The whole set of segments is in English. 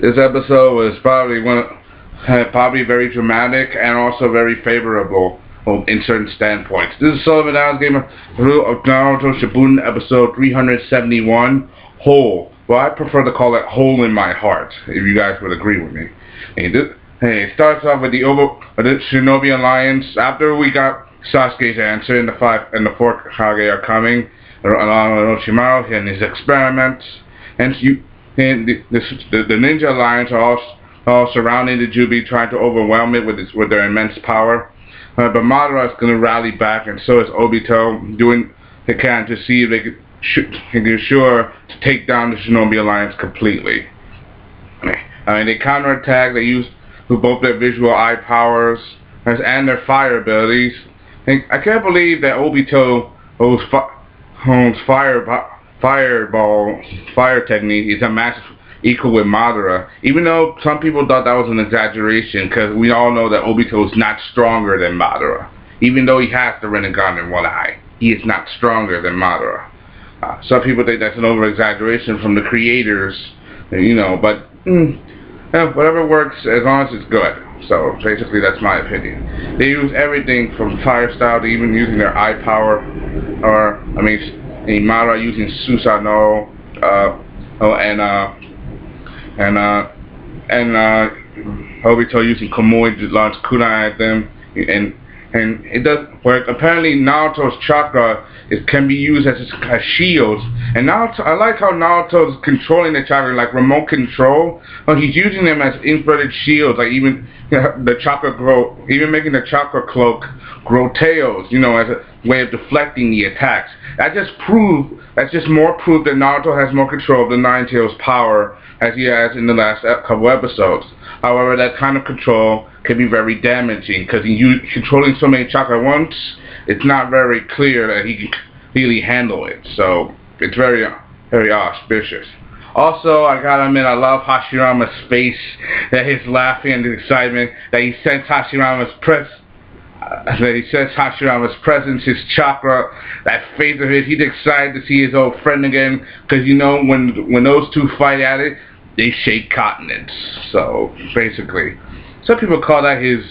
This episode was probably very dramatic and also very favorable in certain standpoints. This is Sellavin game of Naruto Shippuden episode 371, Hole. Well, I prefer to call it Hole in My Heart, if you guys would agree with me. It starts off with the Shinobi Alliance. After we got Sasuke's answer and the four Kage are coming, along with Orochimaru and his experiments, and the Ninja Alliance are all surrounding the Jubi, trying to overwhelm it with their immense power. But Madara is going to rally back, and so is Obito, doing they can to see if they can be sure to take down the Shinobi Alliance completely. They counterattack. They use both their visual eye powers and their fire abilities. And I can't believe that Obito owns fire technique is a massive equal with Madara, even though some people thought that was an exaggeration, because we all know that Obito is not stronger than Madara. Even though he has the Rinnegan in one eye, he is not stronger than Madara. Some people think that's an over-exaggeration from the creators, but whatever works as long as it's good. So basically that's my opinion. They use everything from fire style to even using their eye power, Madara using Susanoo, and Obito using Kamui to launch kunai at them, and it does work. Apparently Naruto's chakra can be used as shields, and Naruto, I like how Naruto is controlling the chakra like remote control. He's using them as inverted shields, like even the chakra even making the chakra cloak grow tails, as a way of deflecting the attacks. That's just more proof that Naruto has more control of the Nine Tails power as he has in the last couple episodes. However, that kind of control can be very damaging, because controlling so many chakra at once, it's not very clear that he can really handle it. So it's very, very auspicious. Also, I gotta admit, I love Hashirama's face, that he's laughing and the excitement, that he senses Hashirama's presence, his chakra, that face of his. He's excited to see his old friend again, because when those two fight at it, they shake continents. So basically, some people call that his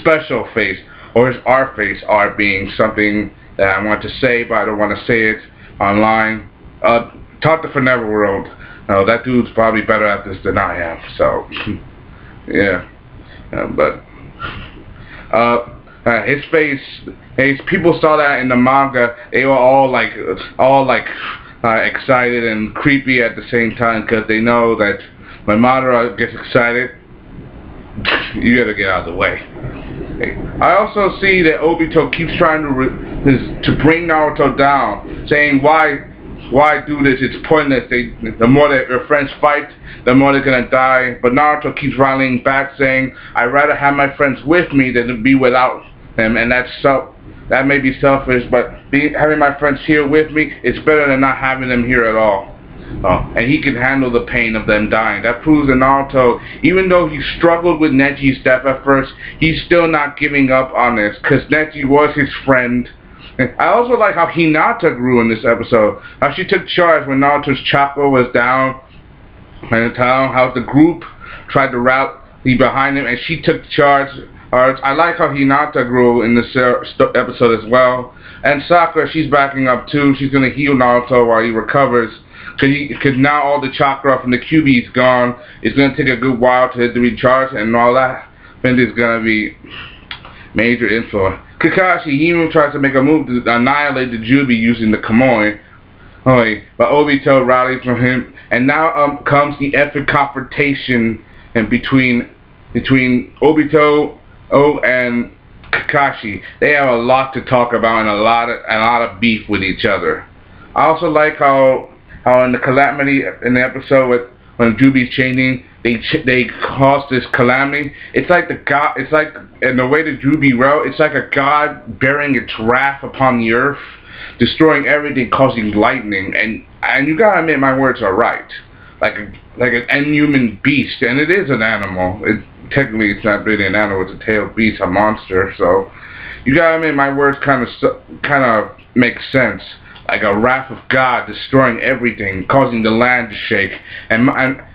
special face, or his art face, art being something that I want to say, but I don't want to say it online. Talk to Forever World. That dude's probably better at this than I am. So yeah, his face. People saw that in the manga. They were all excited and creepy at the same time, because they know that when Madara gets excited, you gotta get out of the way. I also see that Obito keeps trying to bring Naruto down, saying why do this? It's pointless. The more that your friends fight, the more they're gonna die. But Naruto keeps rallying back, saying, "I'd rather have my friends with me than to be without them," and that may be selfish, but having my friends here with me is better than not having them here at all. And he can handle the pain of them dying. That proves that Naruto, even though he struggled with Neji's death at first, he's still not giving up on this, because Neji was his friend. And I also like how Hinata grew in this episode. How she took charge when Naruto's chakra was down in the town. How the group tried to rally behind him, and she took charge. I like how Hinata grew in this episode as well. And Sakura, she's backing up too. She's going to heal Naruto while he recovers. Because now all the chakra from the QB is gone. It's going to take a good while to recharge, and all that. And there's going to be major influence. Kakashi, he even tries to make a move to annihilate the Jubi using the Kamui. But Obito rallies from him. And now comes the epic confrontation between Obito and Kakashi. They have a lot to talk about and a lot of beef with each other. I also like how in the calamity in the episode when Jubi's changing, they cause this calamity. It's like in the way the Jubi wrote, it's like a god bearing its wrath upon the earth, destroying everything, causing lightning. And you gotta admit, my words are right. Like an inhuman beast, and it is an animal. Technically, it's not really an animal; it's a tailed beast, a monster. So you gotta admit, my words kind of make sense. Like a wrath of God destroying everything, causing the land to shake. And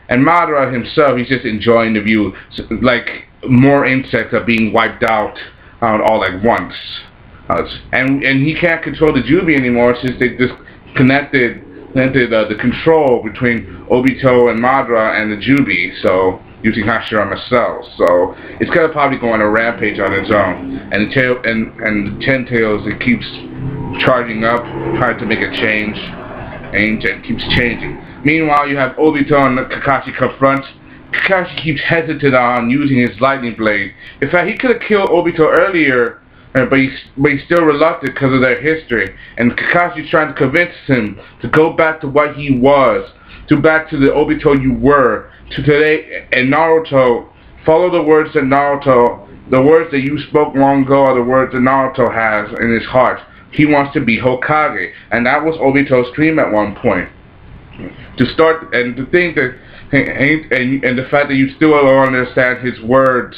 And Madara himself, he's just enjoying the view, like more insects are being wiped out all at once. And he can't control the Jubi anymore since they disconnected the control between Obito and Madara and the Jubi, so using Hashirama cells. So it's gonna probably go on a rampage on its own. And the Ten Tails, it keeps charging up, trying to make a change, and keeps changing. Meanwhile, you have Obito and Kakashi confront. Kakashi keeps hesitant on using his lightning blade. In fact, he could have killed Obito earlier, but he's still reluctant because of their history. And Kakashi's trying to convince him to go back to what he was, back to the Obito you were, to today. And Naruto, follow the words that the words that you spoke long ago are the words that Naruto has in his heart. He wants to be Hokage, and that was Obito's dream at one point. To start, and to think that, and the fact that you still don't understand his words,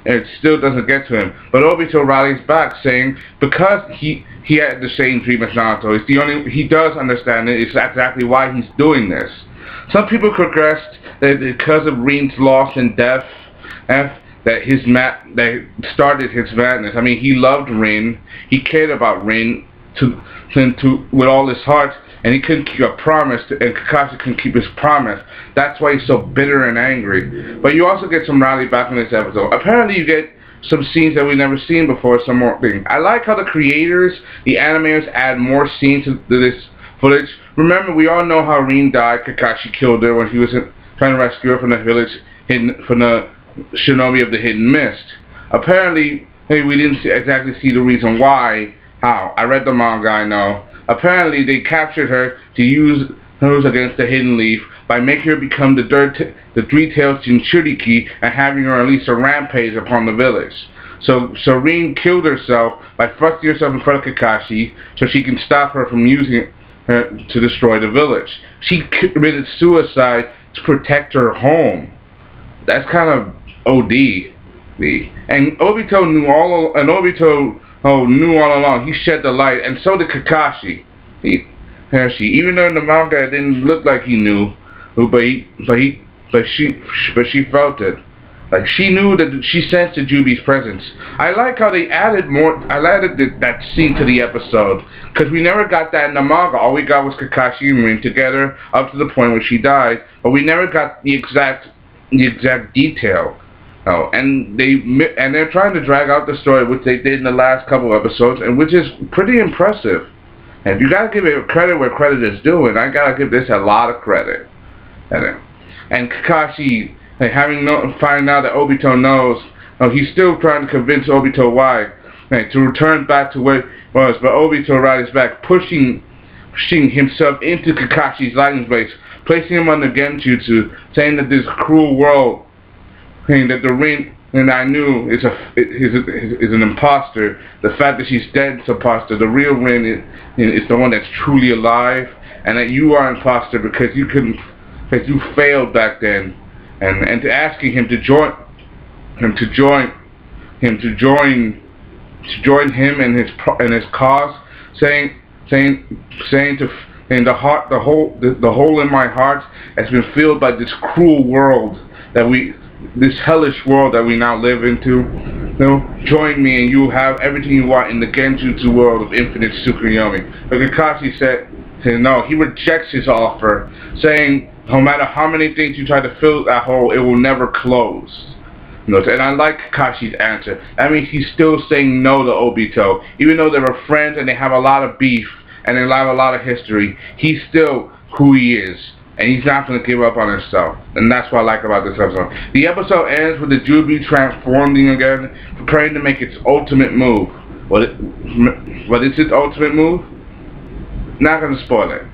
and it still doesn't get to him. But Obito rallies back, saying because he had the same dream as Naruto, it's the only he does understand it. It's exactly why he's doing this. Some people progressed that because of Rin's loss and death, that started his madness. I mean, he loved Rin, he cared about Rin with all his heart, and he couldn't keep a promise, and Kakashi couldn't keep his promise. That's why he's so bitter and angry. But you also get some rally back in this episode. Apparently you get some scenes that we've never seen before, some more things. I like how the creators, the animators, add more scenes to this footage. Remember, we all know how Rin died. Kakashi killed her when he was trying to rescue her from the village, from the Shinobi of the Hidden Mist. Apparently, we didn't exactly see the reason why. How? I read the manga, I know. Apparently, they captured her to use hers against the Hidden Leaf by making her become the Three-Tailed Jinchuriki and having her unleash a rampage upon the village. So Rin killed herself by thrusting herself in front of Kakashi so she can stop her from using her to destroy the village. She committed suicide to protect her home. That's kind of OD. And Obito knew all along. He shed the light, and so did Kakashi. Even though in the manga it didn't look like he knew, but she felt it. Like she knew that she sensed the Jubi's presence. I like how they added that scene to the episode, because we never got that in the manga. All we got was Kakashi and Rin together up to the point where she died, but we never got the exact detail. Oh, and they're trying to drag out the story, which they did in the last couple of episodes, and which is pretty impressive. And you gotta give it credit where credit is due, and I gotta give this a lot of credit. And Kakashi, find out that Obito knows, he's still trying to convince Obito why, to return back to where it was, but Obito rallies back, pushing himself into Kakashi's lightning blades, placing him under Genjutsu, saying that this cruel world, that the Rin and I knew is an imposter. The fact that she's dead is an imposter. The real Rin is the one that's truly alive, and that you are an imposter because you failed back then. And to asking him to join him in his cause, saying the hole in my heart has been filled by this cruel world this hellish world that we now live into. Join me and you will have everything you want in the Genjutsu world of infinite Tsukuyomi. But Kakashi said no, he rejects his offer, saying no matter how many things you try to fill that hole, it will never close. And I like Kakashi's answer. That means he's still saying no to Obito. Even though they were friends and they have a lot of beef and they have a lot of history, he's still who he is. And he's not going to give up on himself. And that's what I like about this episode. The episode ends with the Jubi transforming again, preparing to make its ultimate move. What is its ultimate move? Not going to spoil it.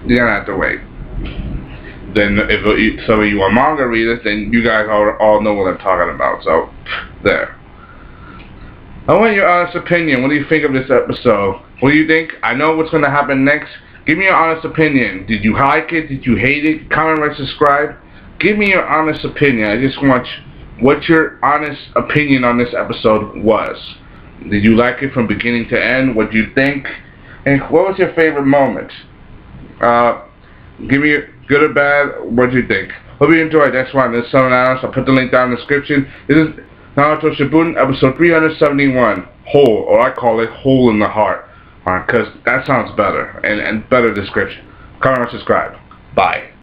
You're going to have to wait. Then if some of you are manga readers, then you guys all know what I'm talking about. So, there. I want your honest opinion. What do you think of this episode? What do you think? I know what's going to happen next. Give me your honest opinion. Did you like it? Did you hate it? Comment, rate, subscribe. Give me your honest opinion. I just want what your honest opinion on this episode was. Did you like it from beginning to end? What do you think? And what was your favorite moment? Give me good or bad. What do you think? Hope you enjoyed. That's why this 7 hours. I'll put the link down in the description. This is Naruto Shippuden, episode 371. Hole, or I call it Hole in the Heart. Alright, because that sounds better, and better description. Comment and subscribe. Bye.